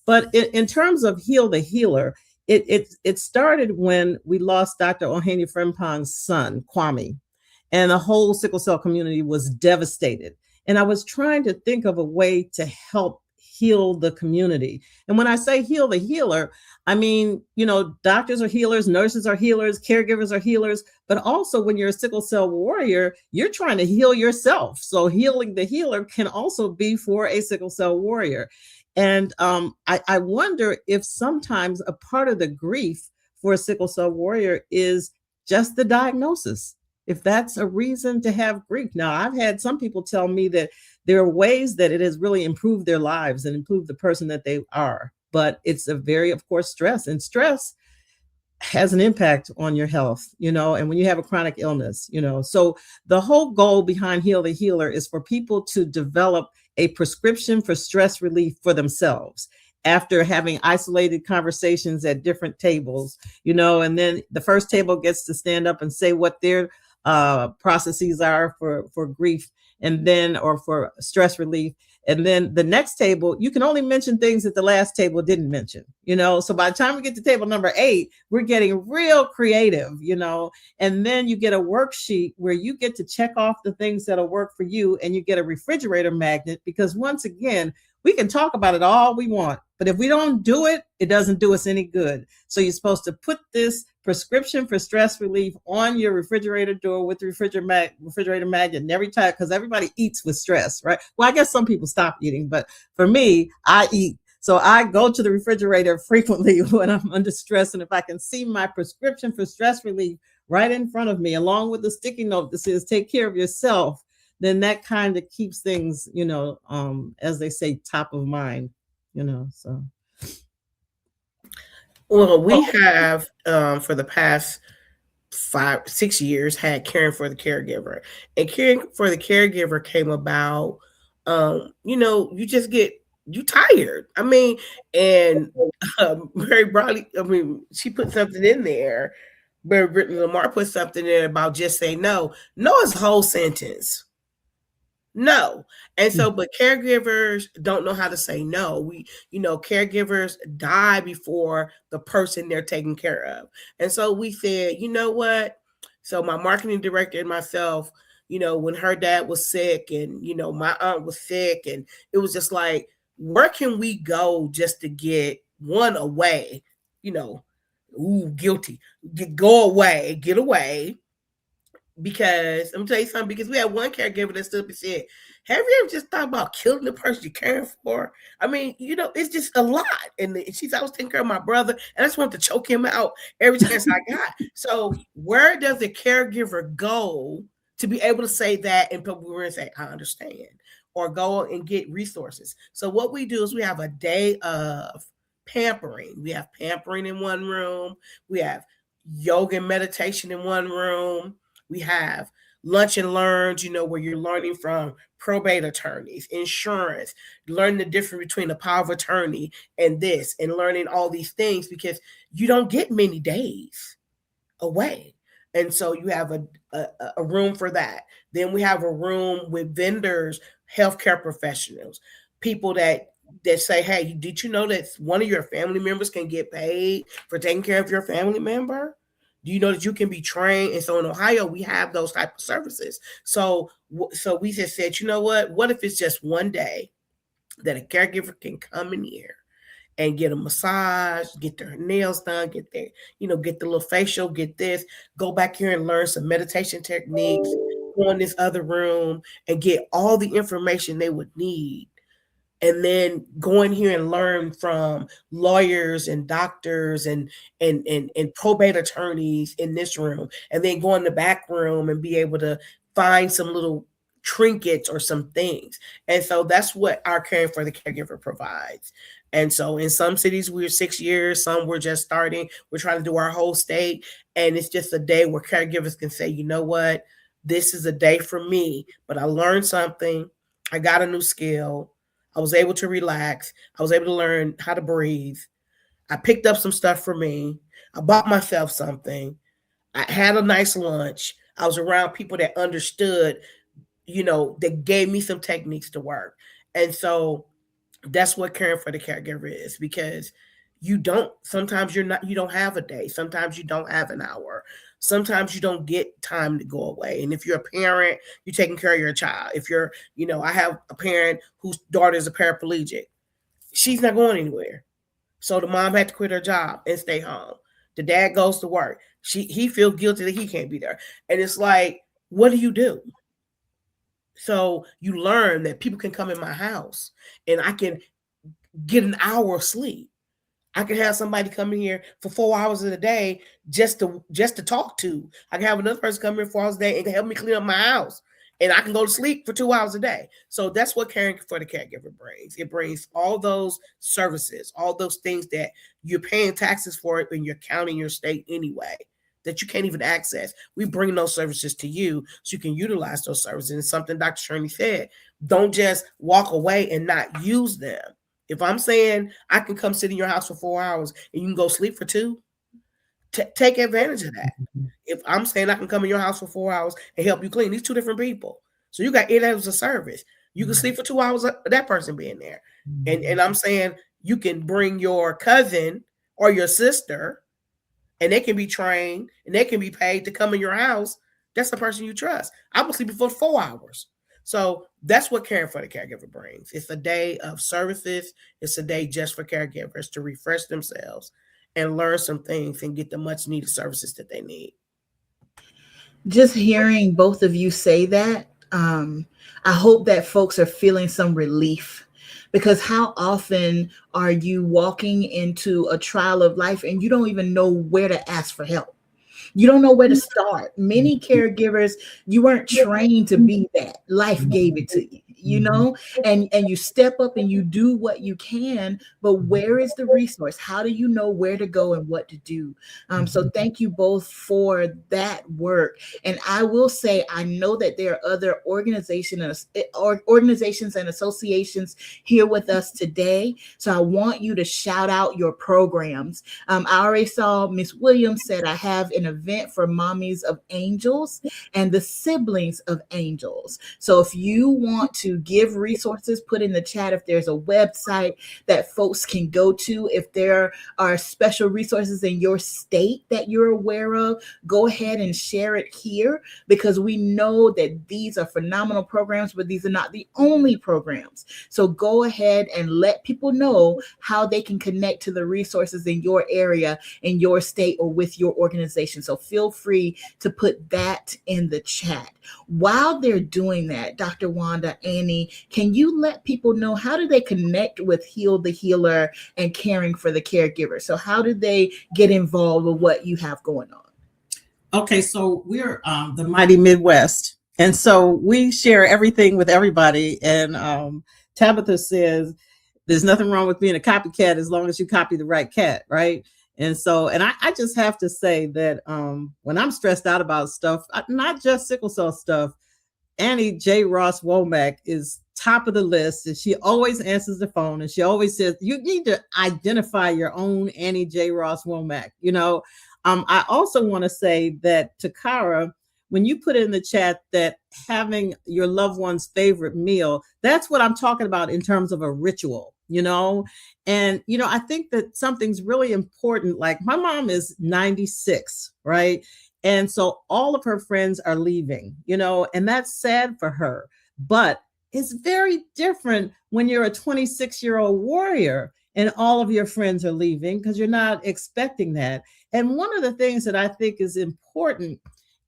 But in terms of Heal the Healer, it started when we lost Dr. Ohene Frimpong's son, Kwame, and the whole sickle cell community was devastated. And I was trying to think of a way to help heal the community. And when I say heal the healer, I mean, doctors are healers, nurses are healers, caregivers are healers, but also when you're a sickle cell warrior, you're trying to heal yourself. So healing the healer can also be for a sickle cell warrior. And I wonder if sometimes a part of the grief for a sickle cell warrior is just the diagnosis, if that's a reason to have grief. Now, I've had some people tell me that there are ways that it has really improved their lives and improved the person that they are. But it's a very, of course, stress. And stress has an impact on your health, and when you have a chronic illness, so the whole goal behind Heal the Healer is for people to develop a prescription for stress relief for themselves after having isolated conversations at different tables, and then the first table gets to stand up and say what their processes are for grief, and then, or for stress relief. And then the next table, you can only mention things that the last table didn't mention, so by the time we get to table number 8, we're getting real creative, and then you get a worksheet where you get to check off the things that'll work for you, and you get a refrigerator magnet, because once again, we can talk about it all we want, but if we don't do it, it doesn't do us any good. So you're supposed to put this prescription for stress relief on your refrigerator door with the refrigerator magnet and every time, because everybody eats with stress, right? Well, I guess some people stop eating, but for me, I eat. So I go to the refrigerator frequently when I'm under stress. And if I can see my prescription for stress relief right in front of me, along with the sticky note that says, take care of yourself, then that kind of keeps things, as they say, top of mind, so. Well, we have for the past 5-6 years had Caring for the Caregiver, and Caring for the Caregiver came about. You just get tired. I mean, and Mary Bradley, she put something in there. Mary Brittany Lamar put something in about just say no. No is a whole sentence. No. And so, but caregivers don't know how to say no. Caregivers die before the person they're taking care of. And so we said, you know what? So my marketing director and myself when her dad was sick and, my aunt was sick. And it was just like, where can we go just to get one away? Guilty. Go away, get away. Because I'm gonna tell you something, because we had one caregiver that stood up and said, have you ever just thought about killing the person you're caring for? I mean, it's just a lot. And she said, I was taking care of my brother and I just wanted to choke him out every chance I got. So where does the caregiver go to be able to say that and people will say, I understand, or go and get resources? So what we do is we have a day of pampering. We have pampering in one room. We have yoga and meditation in one room. We have lunch and learns, where you're learning from probate attorneys, insurance, learning the difference between a power of attorney and this, and learning all these things, because you don't get many days away. And so you have a room for that. Then we have a room with vendors, healthcare professionals, people that say, hey, did you know that one of your family members can get paid for taking care of your family member? Do you know that you can be trained? And so in Ohio, we have those type of services. So we just said, you know what if it's just one day that a caregiver can come in here and get a massage, get their nails done, get their, get the little facial, get this, go back here and learn some meditation techniques, go in this other room and get all the information they would need. And then go in here and learn from lawyers and doctors and probate attorneys in this room, and then go in the back room and be able to find some little trinkets or some things. And so that's what our Caring for the Caregiver provides. And so in some cities, we're 6 years, some we're just starting. We're trying to do our whole state. And it's just a day where caregivers can say, you know what, this is a day for me, but I learned something. I got a new skill. I was able to relax. I was able to learn how to breathe. I picked up some stuff for me. I bought myself something. I had a nice lunch. I was around people that understood, that gave me some techniques to work. And so that's what Caring for the Caregiver is, because sometimes you don't have a day. Sometimes you don't have an hour. Sometimes you don't get time to go away. And if you're a parent, you're taking care of your child. If you're, I have a parent whose daughter is a paraplegic. She's not going anywhere. So the mom had to quit her job and stay home. The dad goes to work. He feels guilty that he can't be there. And it's like, what do you do? So you learn that people can come in my house and I can get an hour of sleep. I can have somebody come in here for 4 hours of the day just to talk to. I can have another person come in 4 hours a day and can help me clean up my house. And I can go to sleep for 2 hours a day. So that's what Caring for the Caregiver brings. It brings all those services, all those things that you're paying taxes for when you're counting your state anyway, that you can't even access. We bring those services to you so you can utilize those services. And something Dr. Shirley said, don't just walk away and not use them. If I'm saying I can come sit in your house for 4 hours and you can go sleep for 2, take advantage of that. If I'm saying I can come in your house for 4 hours and help you clean, these 2 different people. So you got 8 hours of service. You can sleep for 2 hours of that person being there. And I'm saying you can bring your cousin or your sister and they can be trained and they can be paid to come in your house. That's the person you trust. I was sleeping for 4 hours. So that's what Caring for the Caregiver brings. It's a day of services. It's a day just for caregivers to refresh themselves and learn some things and get the much needed services that they need. Just hearing both of you say that, I hope that folks are feeling some relief, because how often are you walking into a trial of life and you don't even know where to ask for help? You don't know where to start. Many caregivers, you weren't trained to be that. Life gave it to you, and you step up and you do what you can, but where is the resource? How do you know where to go and what to do? So thank you both for that work. And I will say, I know that there are other organizations and associations here with us today. So I want you to shout out your programs. I already saw Miss Williams said, I have an event for Mommies of Angels and the Siblings of Angels. So if you want to to give resources, put in the chat if there's a website that folks can go to. If there are special resources in your state that you're aware of, go ahead and share it here, because we know that these are phenomenal programs, but these are not the only programs. So go ahead and let people know how they can connect to the resources in your area, in your state, or with your organization. So feel free to put that in the chat. While they're doing that, Dr. Wanda, Annie, can you let people know, how do they connect with Heal the Healer and caring for the caregiver? So how do they get involved with what you have going on? Okay, so we're the Mighty Midwest, and so we share everything with everybody. And Tabitha says there's nothing wrong with being a copycat as long as you copy the right cat, right? And so, and I just have to say that when I'm stressed out about stuff, not just sickle cell stuff, Annie J. Ross Womack is top of the list, and she always answers the phone, and she always says, you need to identify your own Annie J. Ross Womack, you know. I also want to say that, Takara, when you put in the chat that having your loved one's favorite meal, that's what I'm talking about in terms of a ritual, you know. And, you know, I think that something's really important. Like, my mom is 96, right? And so all of her friends are leaving, you know, and that's sad for her. But it's very different when you're a 26-year-old warrior and all of your friends are leaving, because you're not expecting that. And one of the things that I think is important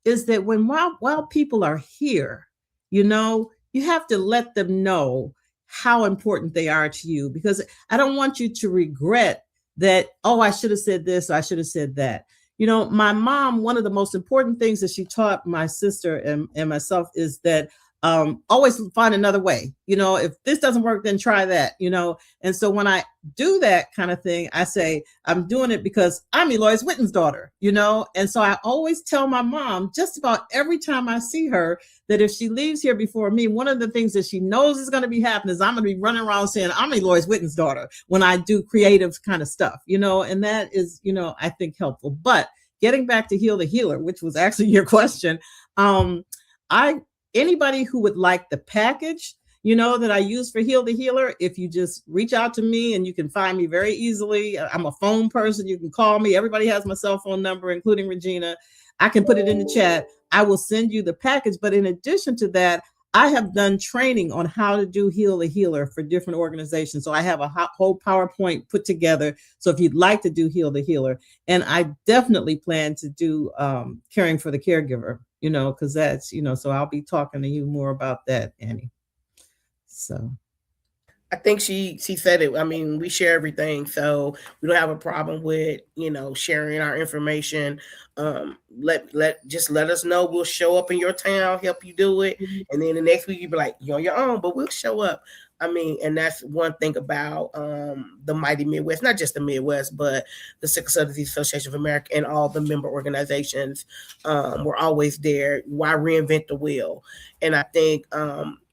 is that while people are here, you know, you have to let them know how important they are to you, because I don't want you to regret that, oh, I should have said this, or I should have said that. You know, my mom, one of the most important things that she taught my sister and myself is that always find another way. You know, if this doesn't work, then try that, you know. And so when I do that kind of thing, I say, I'm doing it because I'm Eloise Witten's daughter, you know. And so I always tell my mom, just about every time I see her, that if she leaves here before me, one of the things that she knows is going to be happening is I'm going to be running around saying, I'm Eloise Witten's daughter, when I do creative kind of stuff, you know. And that is, you know, I think helpful. But getting back to Heal the Healer, which was actually your question, anybody who would like the package, you know, that I use for Heal the Healer, if you just reach out to me, and you can find me very easily. I'm a phone person. You can call me. Everybody has my cell phone number, including Regina. I can put it in the chat. I will send you the package. But in addition to that, I have done training on how to do Heal the Healer for different organizations. So I have a whole PowerPoint put together. So if you'd like to do Heal the Healer, and I definitely plan to do caring for the caregiver, you know, because that's, you know, so I'll be talking to you more about that, Annie. So I think she said it. I mean, we share everything, so we don't have a problem with, you know, sharing our information. Let us know. We'll show up in your town, help you do it, and then the next week you'll be like, you're on your own, but we'll show up. I mean, and that's one thing about the Mighty Midwest, not just the Midwest, but the Sickle Cell Disease Association of America and all the member organizations. We're always there. Why reinvent the wheel? And I think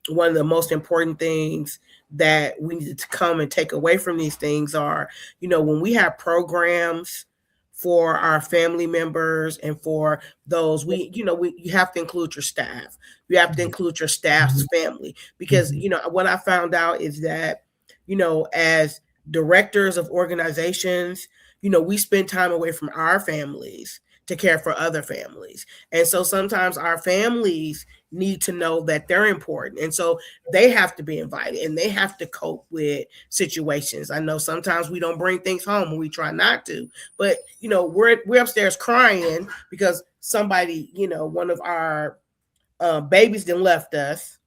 one of the most important things that we need to come and take away from these things are, you know, when we have programs for our family members and for those, you have to include your staff. You have to include your staff's family, because, you know, what I found out is that, you know, as directors of organizations, you know, we spend time away from our families to care for other families. And so sometimes our families need to know that they're important. And so they have to be invited and they have to cope with situations. I know sometimes we don't bring things home and we try not to, but, you know, we're upstairs crying because somebody, you know, one of our babies then left us,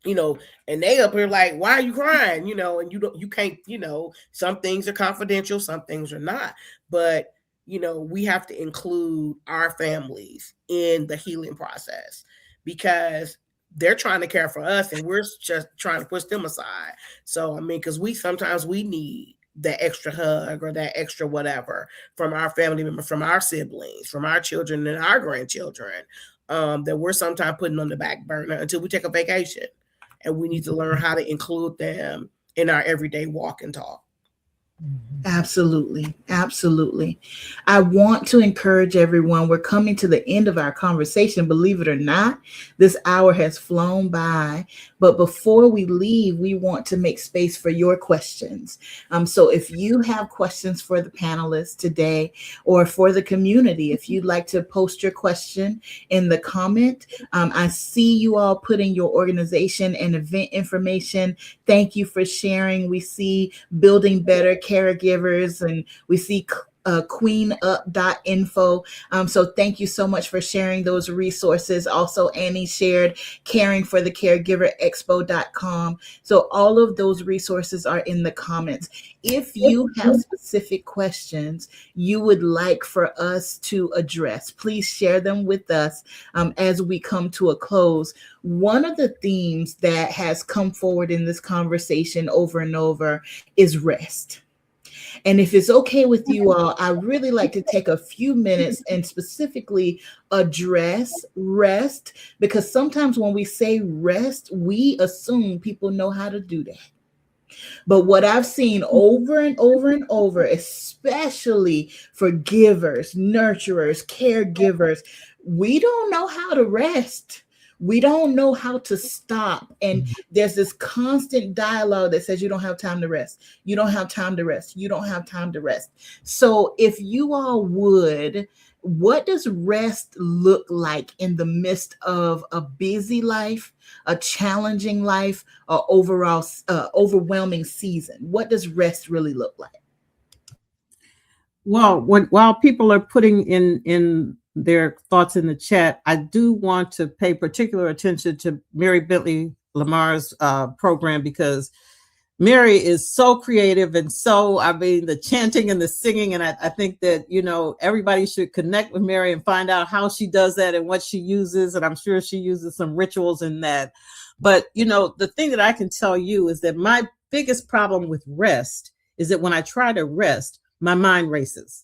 you know, and they up here like, why are you crying? You know, and you can't, you know, some things are confidential, some things are not, but you know, we have to include our families in the healing process because they're trying to care for us and we're just trying to push them aside. So, I mean, because sometimes we need that extra hug or that extra whatever from our family members, from our siblings, from our children and our grandchildren, that we're sometimes putting on the back burner until we take a vacation. And we need to learn how to include them in our everyday walk and talk. Absolutely. Absolutely. I want to encourage everyone. We're coming to the end of our conversation. Believe it or not, this hour has flown by. But before we leave, we want to make space for your questions. So if you have questions for the panelists today or for the community, if you'd like to post your question in the comment, I see you all putting your organization and event information. Thank you for sharing. We see Building Better Caregivers, and we see queenup.info. So thank you so much for sharing those resources. Also, Annie shared caringforthecaregiverexpo.com. So all of those resources are in the comments. If you have specific questions you would like for us to address, please share them with us as we come to a close. One of the themes that has come forward in this conversation over and over is rest. And if it's okay with you all, I really like to take a few minutes and specifically address rest, because sometimes when we say rest, we assume people know how to do that. But what I've seen over and over and over, especially for givers, nurturers, caregivers, we don't know how to rest. We don't know how to stop. And there's this constant dialogue that says you don't have time to rest. You don't have time to rest. You don't have time to rest. So if you all would, what does rest look like in the midst of a busy life, a challenging life, or overall overwhelming season? What does rest really look like? Well, while people are putting in their thoughts in the chat, I do want to pay particular attention to Mary Bentley Lamar's program, because Mary is so creative and so, I mean, the chanting and the singing. And I think that, everybody should connect with Mary and find out how she does that and what she uses. And I'm sure she uses some rituals in that. But, the thing that I can tell you is that my biggest problem with rest is that when I try to rest, my mind races,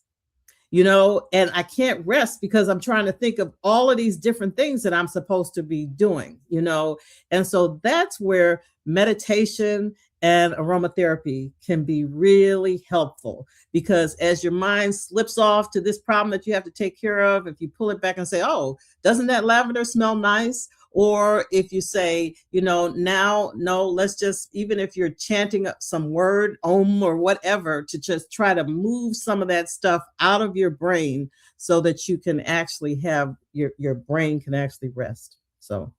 and I can't rest because I'm trying to think of all of these different things that I'm supposed to be doing, and so that's where meditation and aromatherapy can be really helpful, because as your mind slips off to this problem that you have to take care of, if you pull it back and say, oh, doesn't that lavender smell nice? Or if you say, now, no, let's just, even if you're chanting some word, om or whatever, to just try to move some of that stuff out of your brain so that you can actually have your brain can actually rest. So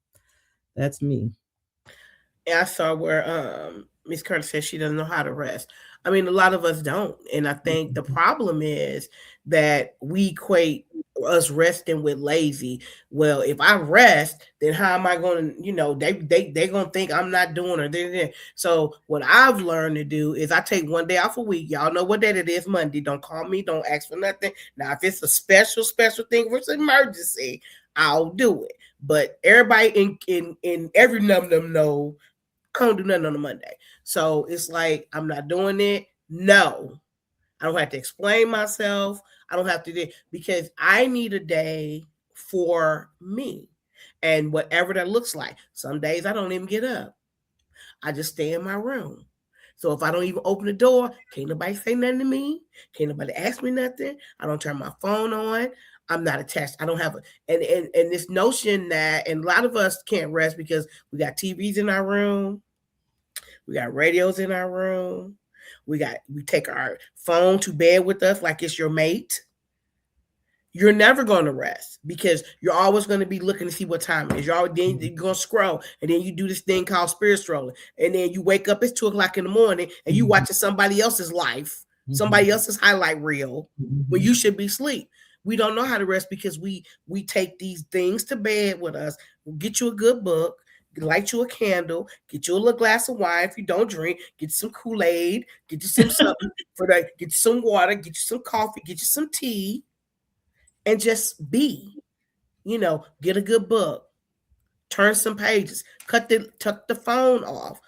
that's me. And I saw where Miss Curtis says she doesn't know how to rest. I mean, a lot of us don't. And I think the problem is that we equate us resting with lazy. Well, if I rest, then how am I going to, they going to think I'm not doing it. So what I've learned to do is I take one day off a week. Y'all know what day it is, Monday. Don't call me. Don't ask for nothing. Now, if it's a special thing for an emergency, I'll do it. But everybody in every num know, I don't do nothing on a Monday. So it's like, I'm not doing it. No, I don't have to explain myself. I don't have to do, because I need a day for me and whatever that looks like. Some days I don't even get up. I just stay in my room. So if I don't even open the door, can't nobody say nothing to me. Can't nobody ask me nothing. I don't turn my phone on. I'm not attached. I don't have and this notion that, and a lot of us can't rest because we got TVs in our room. We got radios in our room. We take our phone to bed with us like it's your mate. You're never going to rest because you're always going to be looking to see what time it is. You're going to scroll, and then you do this thing called spirit strolling. And then you wake up, it's 2:00 in the morning, and you watching somebody else's life, somebody else's highlight reel, when you should be asleep. We don't know how to rest because we take these things to bed with us. We'll get you a good book, light you a candle, get you a little glass of wine if you don't drink, get you some Kool-Aid, get you some something for that, get you some water, get you some coffee, get you some tea, and just be, get a good book, turn some pages, tuck the phone off.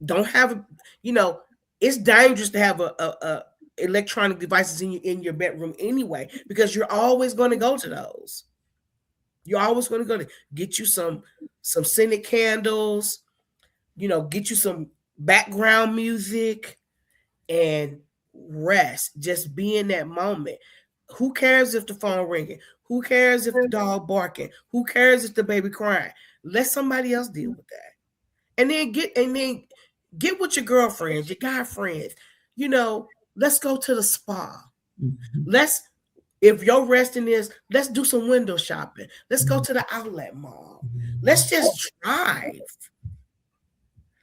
Don't have, it's dangerous to have a electronic devices in your bedroom anyway, because you're always going to go to those. You're always going to go to get you some scented candles, get you some background music, and rest, just be in that moment. Who cares if the phone ringing? Who cares if the dog barking? Who cares if the baby crying? Let somebody else deal with that. And then get with your girlfriends, your guy friends. You know, let's go to the spa. If your resting is, let's do some window shopping. Let's go to the outlet mall. Let's just drive.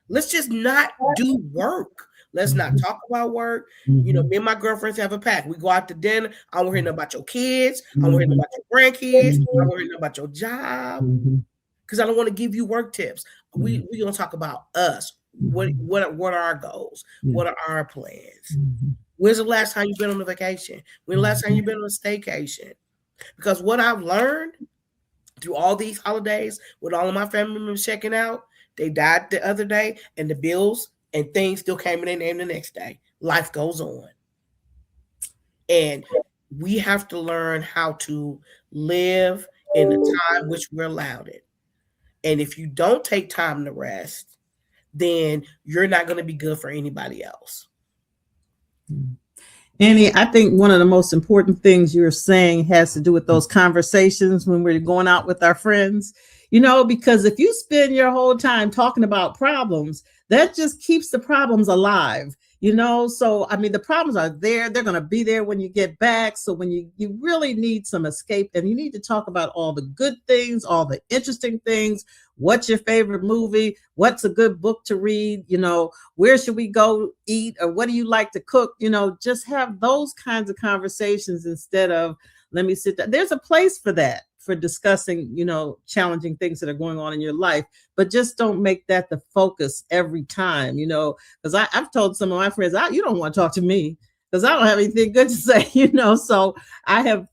Let's just not do work. Let's not talk about work. You know, me and my girlfriends have a pact. We go out to dinner. I don't hear nothing about your kids. I don't hear nothing about your grandkids. I don't hear nothing about your job. Because I don't want to give you work tips. We gonna talk about us. What are our goals? What are our plans? When's the last time you've been on a vacation? When's the last time you've been on a staycation? Because what I've learned through all these holidays, with all of my family members checking out, they died the other day, and the bills and things still came in their name the next day. Life goes on. And we have to learn how to live in the time which we're allowed it. And if you don't take time to rest, then you're not going to be good for anybody else. Annie, I think one of the most important things you're saying has to do with those conversations when we're going out with our friends, you know, because if you spend your whole time talking about problems, that just keeps the problems alive, you know? So, I mean, the problems are there. They're going to be there when you get back. So when you really need some escape, and you need to talk about all the good things, all the interesting things. What's your favorite movie? What's a good book to read? You know, where should we go eat? Or what do you like to cook? You know, just have those kinds of conversations instead of, let me sit down. There's a place for that, for discussing, you know, challenging things that are going on in your life, but just don't make that the focus every time, you know, because I've told some of my friends, you don't want to talk to me because I don't have anything good to say, you know, so I've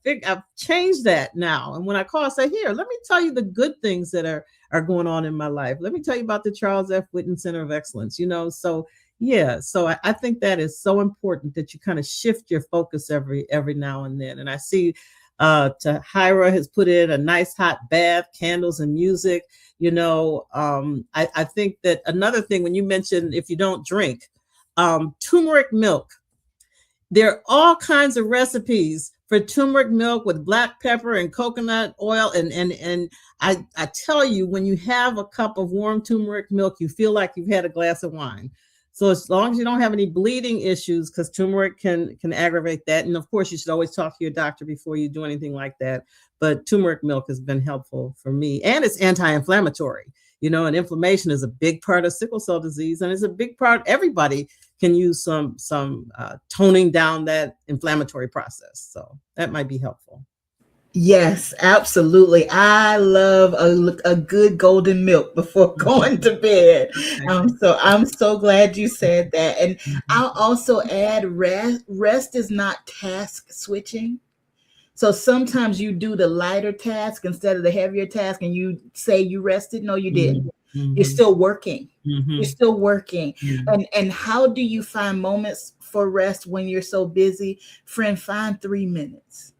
changed that now. And when I call, I say, here, let me tell you the good things that are going on in my life. Let me tell you about the Charles F. Whitten Center of Excellence, you know, so yeah, so I think that is so important that you kind of shift your focus every now and then. And I see Tahira has put in a nice hot bath, candles and music. You know, I think that another thing, when you mentioned if you don't drink, turmeric milk, there are all kinds of recipes for turmeric milk with black pepper and coconut oil. And I tell you, when you have a cup of warm turmeric milk, you feel like you've had a glass of wine. So as long as you don't have any bleeding issues, because turmeric can aggravate that. And of course, you should always talk to your doctor before you do anything like that. But turmeric milk has been helpful for me. And it's anti-inflammatory, you know, and inflammation is a big part of sickle cell disease. And it's a big part, everybody can use some toning down that inflammatory process. So that might be helpful. Yes, absolutely. I love a good golden milk before going to bed. So I'm so glad you said that. And I'll also add rest is not task switching. So sometimes you do the lighter task instead of the heavier task and you say you rested. No, you didn't. You're still working. You're still working. And how do you find moments for rest when you're so busy? Friend, find 3 minutes.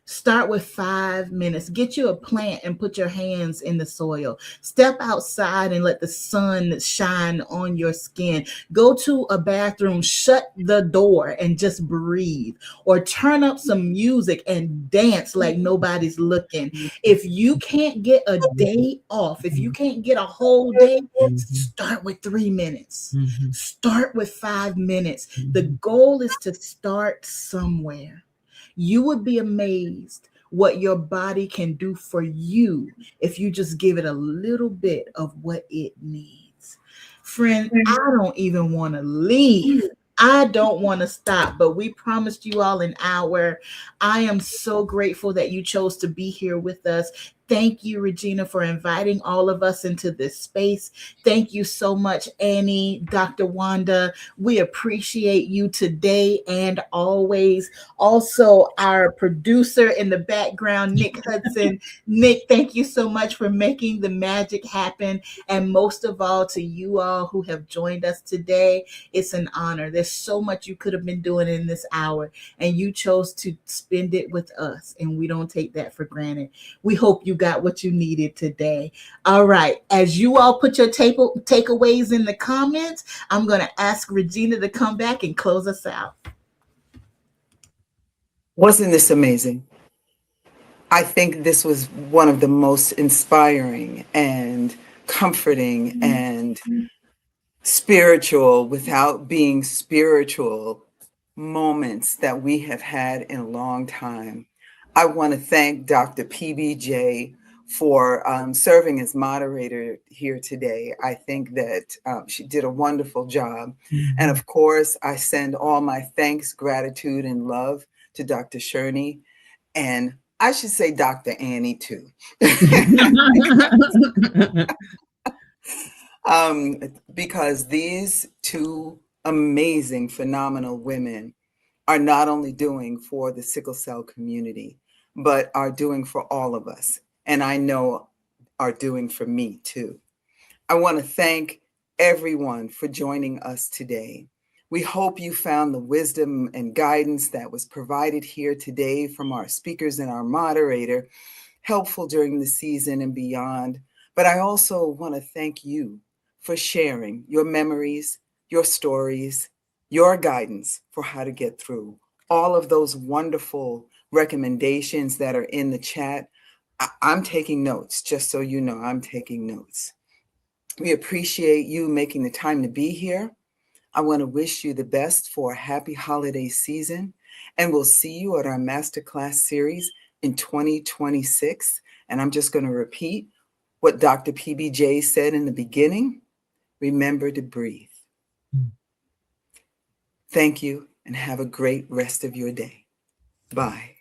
Start with 5 minutes. Get you a plant and put your hands in the soil. Step outside and let the sun shine on your skin. Go to a bathroom, shut the door and just breathe. Or turn up some music and dance like nobody's looking. If you can't get a day off, if you can't get a whole day, start with 3 minutes. Start with 5 minutes. The goal is to start somewhere. You would be amazed what your body can do for you if you just give it a little bit of what it needs. Friend, I don't even want to leave. I don't want to stop, but we promised you all an hour. I am so grateful that you chose to be here with us. Thank you, Regina, for inviting all of us into this space. Thank you so much, Annie, Dr. Wanda. We appreciate you today and always. Also, our producer in the background, Nick Hudson. Nick, thank you so much for making the magic happen. And most of all, to you all who have joined us today, it's an honor. There's so much you could have been doing in this hour, and you chose to spend it with us, and we don't take that for granted. We hope you got what you needed today. All right. As you all put your takeaways in the comments, I'm going to ask Regina to come back and close us out. Wasn't this amazing? I think this was one of the most inspiring and comforting and spiritual without being spiritual moments that we have had in a long time. I want to thank Dr. PBJ for serving as moderator here today. I think that she did a wonderful job. And of course, I send all my thanks, gratitude, and love to Dr. Sherney. And I should say Dr. Annie too. Because these two amazing, phenomenal women are not only doing for the sickle cell community, but are doing for all of us. And I know are doing for me too. I want to thank everyone for joining us today. We hope you found the wisdom and guidance that was provided here today from our speakers and our moderator helpful during the season and beyond. But I also want to thank you for sharing your memories, your stories, your guidance for how to get through all of those wonderful recommendations that are in the chat. I'm taking notes, just so you know, I'm taking notes. We appreciate you making the time to be here. I want to wish you the best for a happy holiday season, and we'll see you at our masterclass series in 2026. And I'm just going to repeat what Dr. PBJ said in the beginning. Remember to breathe. Thank you, and have a great rest of your day. Bye.